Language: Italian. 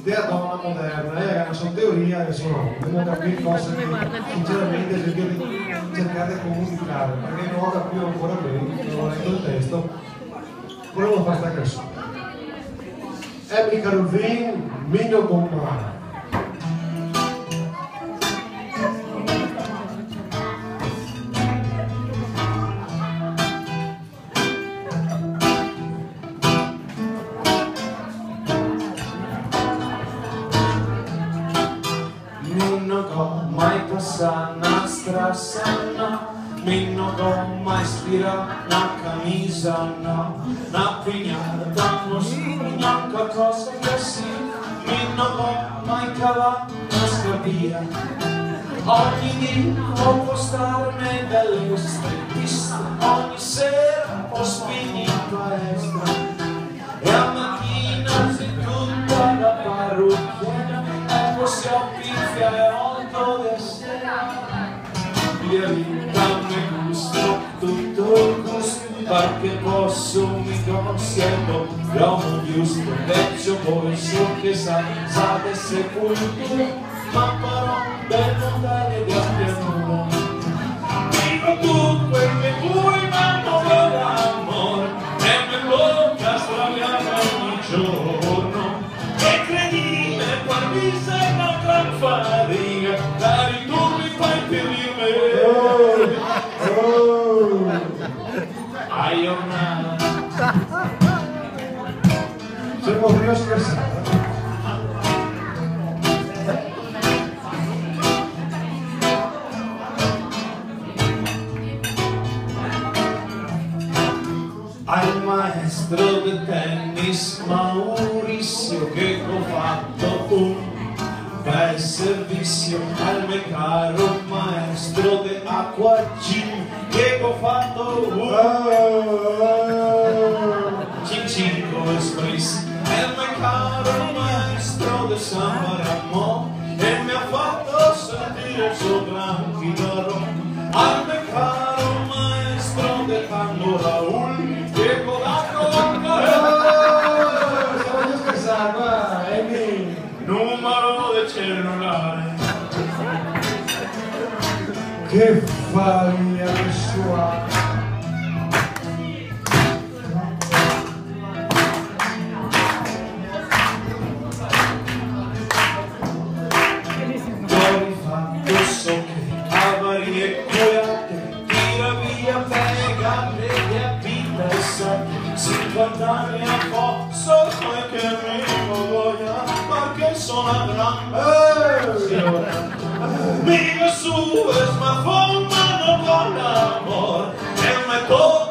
della donna moderna, è una sua teoria, adesso no, dobbiamo capire cose che sinceramente cercate di comunicare, perché non ho capito ancora bene, non ho letto il testo, volevo fare questa canzone. Emily Carvin, Migno Gommare. Minno go mai passa na strasana, minno go mai stira na camisa, na pignata non neanche cosa che si, minno go mai cava na scabia. Ogni dì può starmi dalle stretiste, ogni sera può spingere in palestra, e a mattina sei tutta la parrucchiera, e poi si oppifia e oltre le sera. Via vita mi gusto tutto il gusto, perché posso mi siendo l'uomo giusto, vecchio poi so che sa del sepoltura, ma però per non dare grazie a nulla. Dico tu quel che vuoi, ma non vuoi l'amore, e me lo castraviamo ogni giorno, e credimi, per mi sei una gran fatica, dai tu mi fai per me. Hai una... Siamo prima scherzati. Al maestro del tennis Maurizio che ho fatto un bel servizio, al mio caro maestro di acquagym che ho fatto un cincinco espresso, e al mio caro maestro di San Ramon che mi ha fatto sentire so tranquillo, al mio caro maestro di Tango Raul che con la Stiamo scherzando, numero del cellulare. che faria il suo. So che avarie coiate, tira via pega, veglia vita e sa, 50 anni a posto, e che mi voglia, perché sono grande. Mica su, es ma forma non con l'amor, e me tocca